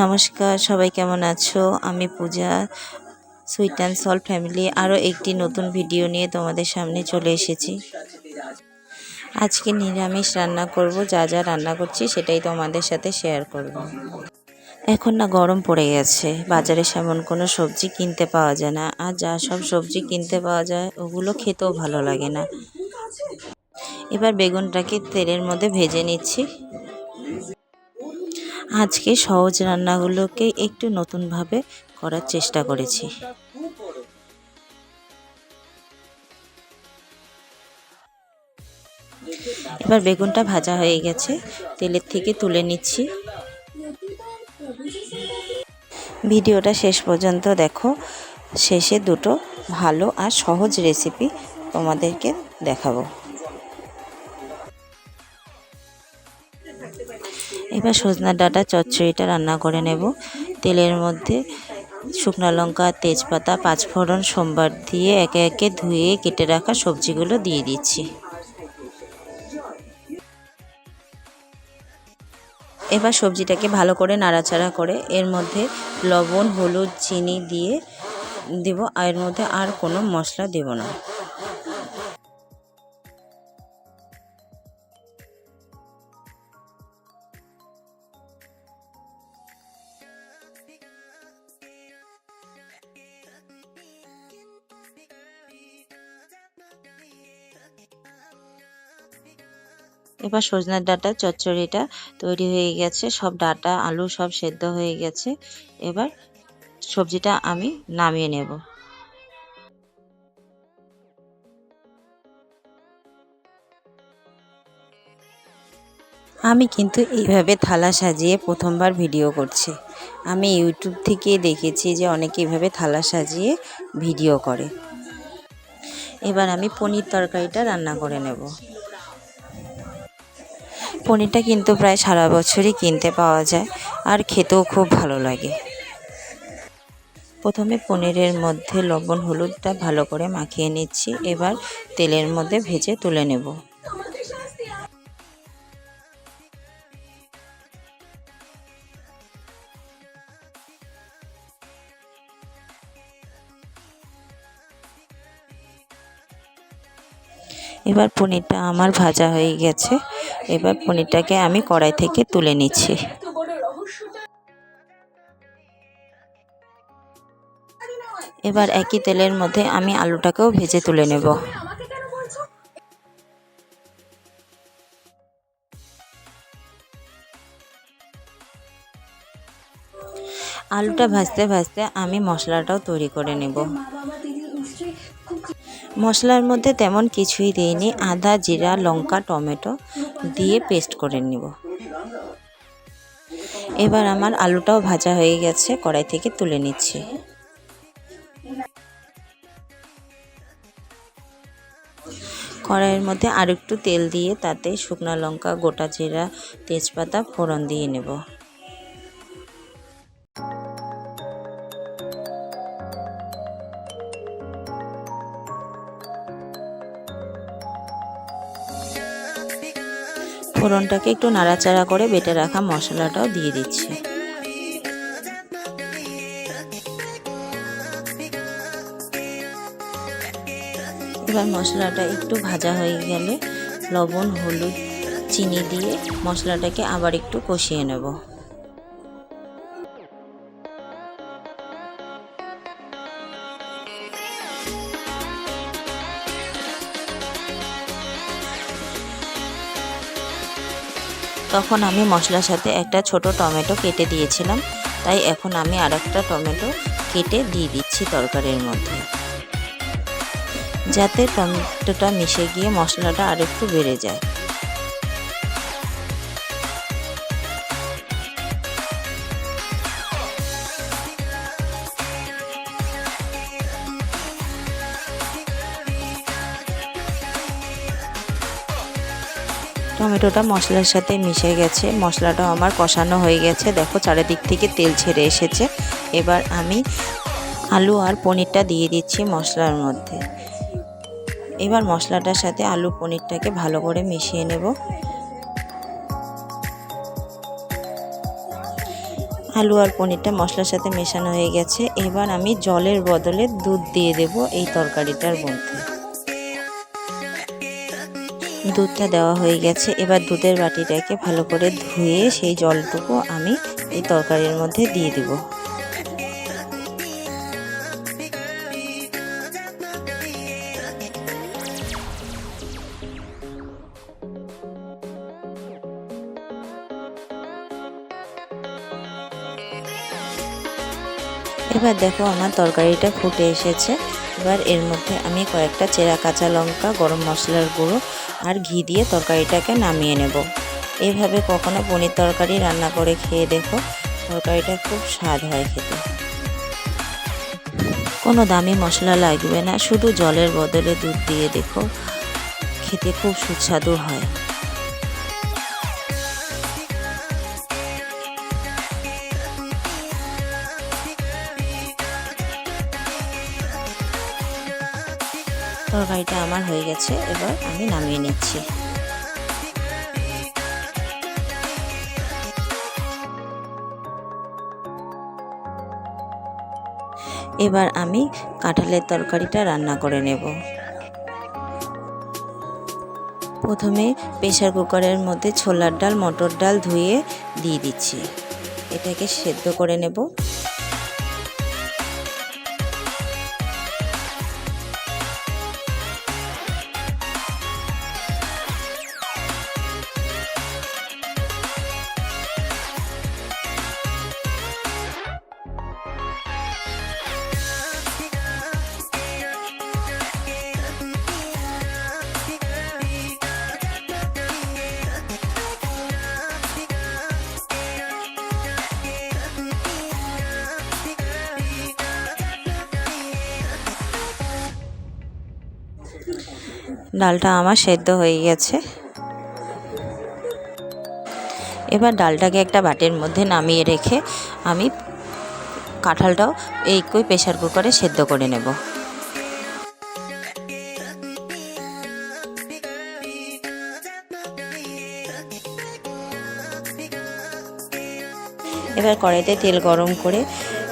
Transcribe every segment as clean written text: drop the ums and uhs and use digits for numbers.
নমস্কার, সবাই কেমন আছো? আমি পূজা, সুইট অ্যান্ড সল্ট ফ্যামিলি আরও একটি নতুন ভিডিও নিয়ে তোমাদের সামনে চলে এসেছি। আজকে নিরামিষ রান্না করব। যা যা রান্না করছি সেটাই তোমাদের সাথে শেয়ার করব। এখন না গরম পড়ে গেছে, বাজারে সেমন কোনো সবজি কিনতে পাওয়া যায় না, আর যা সব সবজি কিনতে পাওয়া যায় ওগুলো খেতেও ভালো লাগে না। এবার বেগুনটাকে তেলের মধ্যে ভেজে নিচ্ছি। আজকে সহজ রান্নাগুলোকে একটু নতুনভাবে করার চেষ্টা করেছি। এবার বেগুনটা ভাজা হয়ে গেছে, তেলের থেকে তুলে নিচ্ছি। ভিডিওটা শেষ পর্যন্ত দেখো, শেষে দুটো ভালো আর সহজ রেসিপি তোমাদেরকে দেখাবো। এবার সজনা ডাঁটা চচ্চড়িটা রান্না করে নেব। তেলের মধ্যে শুকনো লঙ্কা, তেজপাতা, পাঁচফোড়ন সোমবার দিয়ে একে একে ধুয়ে কেটে রাখা সবজিগুলো দিয়ে দিচ্ছি। এবার সবজিটাকে ভালো করে নাড়াচাড়া করে এর মধ্যে লবণ, হলুদ, চিনি দিয়ে দেব। এর মধ্যে আর কোনো মশলা দেব না। এবার সজনার ডাঁটা চচ্চড়িটা তৈরি হয়ে গেছে, সব ডাঁটা আলু সব সেদ্ধ হয়ে গেছে। এবার সবজিটা আমি নামিয়ে নেব। আমি কিন্তু এইভাবে থালা সাজিয়ে প্রথমবার ভিডিও করছি। আমি ইউটিউব থেকে দেখেছি যে অনেকে এইভাবে থালা সাজিয়ে ভিডিও করে। এবার আমি পনির তরকারিটা রান্না করে নেব। পনিরটা কিন্তু প্রায় সারা বছরই কিনতে পাওয়া যায়, আর খেতেও খুব ভালো লাগে। প্রথমে পনিরের মধ্যে লবণ হলুদটা ভালো করে মাখিয়ে নিচ্ছি। এবার তেলের মধ্যে ভেজে তুলে নেব। এবার পনিরটা আমার ভাজা হয়ে গেছে। এবার পনিরটাকে আমি কড়াই থেকে তুলে নিচ্ছি। এবার একই তেলের মধ্যে আমি আলুটাকেও ভেজে তুলে নেব। আলুটা ভাজতে ভাজতে আমি মশলাটাও তৈরি করে নেব। মশলার মধ্যে তেমন কিছুই দিইনি, আদা, জিরা, লঙ্কা, টমেটো দিয়ে পেস্ট করে নেব। এবার আমার আলুটাও ভাজা হয়ে গেছে, কড়াই থেকে তুলে নিচ্ছি। কড়াইয়ের মধ্যে আর একটু তেল দিয়ে তাতে শুকনো লঙ্কা, গোটা জিরা, তেজপাতা ফোড়ন দিয়ে নেব। ফোড়নটাকে একটু নাড়াচাড়া করে বেটে রাখা মশলাটাও দিয়ে দিচ্ছি। এবার মশলাটা একটু ভাজা হয়ে গেলে লবণ, হলুদ, চিনি দিয়ে মশলাটাকে আবার একটু কষিয়ে নেব। তখন আমি মশলার সাথে একটা ছোট টমেটো কেটে দিয়েছিলাম, তাই এখন আমি আরেকটা টমেটো কেটে দিয়ে দিচ্ছি তরকারির মধ্যে, যাতে টমেটোটা মিশে গিয়ে মশলাটা আরেকটু বেড়ে যায়। টমেটোটা মশলার সাথে মিশে গেছে, মশলাটাও আমার কষানো হয়ে গেছে। দেখো চারিদিক থেকে তেল ছেড়ে এসেছে। এবার আমি আলু আর পনিরটা দিয়ে দিচ্ছি মশলার মধ্যে। এবার মশলাটার সাথে আলু পনিরটাকে ভালো করে মিশিয়ে নেব। আলু আর পনিরটা মশলার সাথে মেশানো হয়ে গেছে। এবার আমি জলের বদলে দুধ দিয়ে দেব এই তরকারিটার মধ্যে। দুধটা দেওয়া হয়ে গেছে। এবার দুধের বাটিটাকে ভালো করে ধুয়ে সেই জলটুকু আমি এই তরকারির মধ্যে দিয়ে দেব। এবার দেখো আমার তরকারিটা ফুটে এসেছে। এবার এর মধ্যে আমি কয়েকটা চেরা কাঁচা লঙ্কা, গরম মশলার গুঁড়ো আর ঘি দিয়ে তরকারিটাকে নামিয়ে নেব। এইভাবে কখনো পনির তরকারি রান্না করে খেয়ে দেখো, তরকারিটা খুব স্বাদ হয় খেতে। কোনো দামি মশলা লাগবে না, শুধু জলের বদলে দুধ দিয়ে দেখো, খেতে খুব সুস্বাদু হয়। তরকারিটা আমার হয়ে গেছে, এবার আমি নামিয়ে নিচ্ছি। এবার আমি কাঁঠালের তরকারিটা রান্না করে নেব। প্রথমে প্রেসার কুকারের মধ্যে ছোলার ডাল, মটর ডাল ধুয়ে দিয়ে দিচ্ছি। এটাকে সেদ্ধ করে নেব। ডালটা আমার সেদ্ধ হয়ে গেছে। এবার ডালটাকে একটা বাটির মধ্যে নামিয়ে রেখে আমি কাঁঠালটাও একই প্রেসার কুকারে সেদ্ধ করে নেব। এবার কড়াইতে তেল গরম করে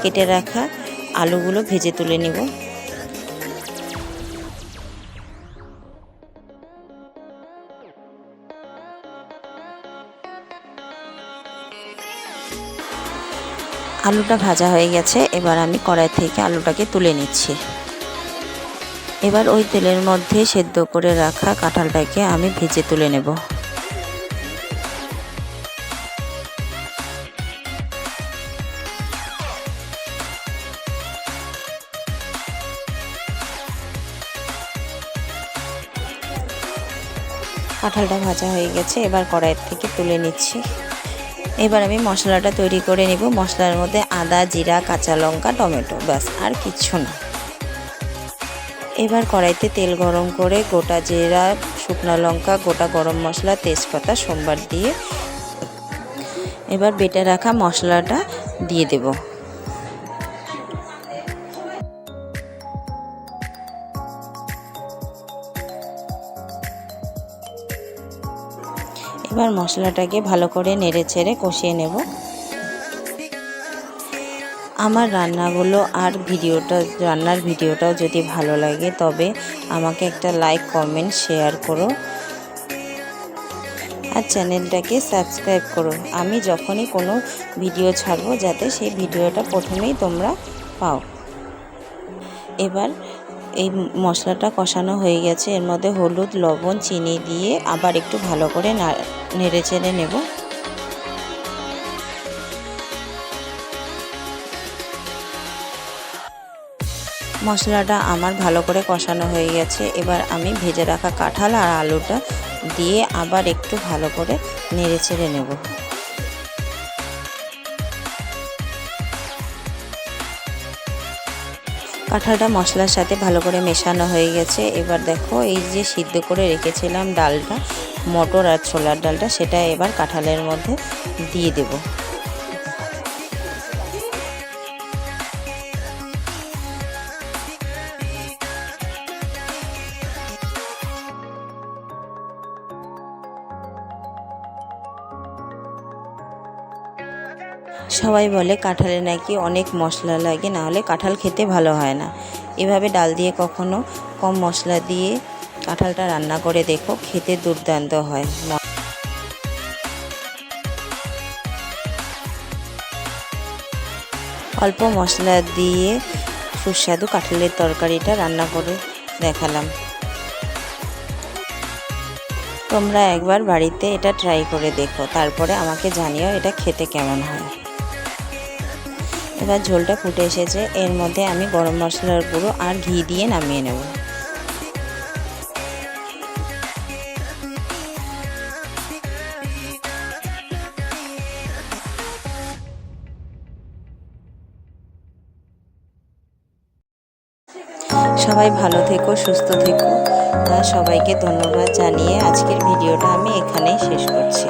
কেটে রাখা আলুগুলো ভেজে তুলে নেব। আলুটা ভাজা হয়ে গেছে। এবার আমি কড়াই থেকে আলুটাকে তুলে নিচ্ছি। এবার ওই তেলের মধ্যে সেদ্ধ করে রাখা কাঁঠালটাকে আমি ভেজে তুলে নেব। কাঁঠালটা ভাজা হয়ে গেছে, এবার কড়াই থেকে তুলে নিচ্ছি। এবার আমি মশলাটা তৈরি করে নেব। মশলার মধ্যে আদা, জিরা, কাঁচা লঙ্কা, টমেটো, ব্যাস আর কিচ্ছু না। এবার কড়াইতে তেল গরম করে গোটা জিরা, শুকনো লঙ্কা, গোটা গরম মশলা, তেজপাতা সোমবার দিয়ে এবার বেটে রাখা মশলাটা দিয়ে দেব। এবার মশলাটাকে ভালো করে নেড়েচেড়ে কষিয়ে নেব। আমার রান্নাগুলো আর রান্নার ভিডিওটাও যদি ভালো লাগে তবে আমাকে একটা লাইক, কমেন্ট, শেয়ার করো আর চ্যানেলটাকে সাবস্ক্রাইব করো। আমি যখনই কোনো ভিডিও ছাড়বো যাতে সেই ভিডিওটা প্রথমেই তোমরা পাও। এবার এই মশলাটা কষানো হয়ে গেছে। এর মধ্যে হলুদ, লবণ, চিনি দিয়ে আবার একটু ভালো করে নেড়েচেড়ে নেব। মশলাটা আমার ভালো করে কষানো হয়ে গেছে। এবার আমি ভেজে রাখা কাঁঠাল আর আলুটা দিয়ে আবার একটু ভালো করে নেড়েচেড়ে নেব। কাঁঠালটা মশলার সাথে ভালো করে মেশানো হয়ে গেছে। এবার দেখো এই যে সিদ্ধ করে রেখেছিলাম ডালটা, মটর আর ছোলার ডালটা, সেটা এবার কাঁঠালের মধ্যে দিয়ে দেব। সবাই বলে কাঁঠালে নাকি অনেক মশলা লাগে, না হলে কাঁঠাল খেতে ভালো হয় না। এভাবে ডাল দিয়ে কখনো কম মশলা দিয়ে কাঁঠালটা রান্না করে দেখো, খেতে দুর্দান্ত হয়। অল্প মশলা দিয়ে সুস্বাদু কাঁঠালের তরকারিটা রান্না করে দেখালাম। তোমরা একবার বাড়িতে এটা ট্রাই করে দেখো, তারপরে আমাকে জানিও এটা খেতে কেমন হয়। এবার ঝোলটা ফুটে এসেছে, এর মধ্যে আমি গরম মশলার গুঁড়ো আর ঘি দিয়ে নামিয়ে নেব। সবাই ভালো থেকো, সুস্থ থেকো। সবাইকে ধন্যবাদ জানিয়ে আজকের ভিডিওটা আমি এখানেই শেষ করছি।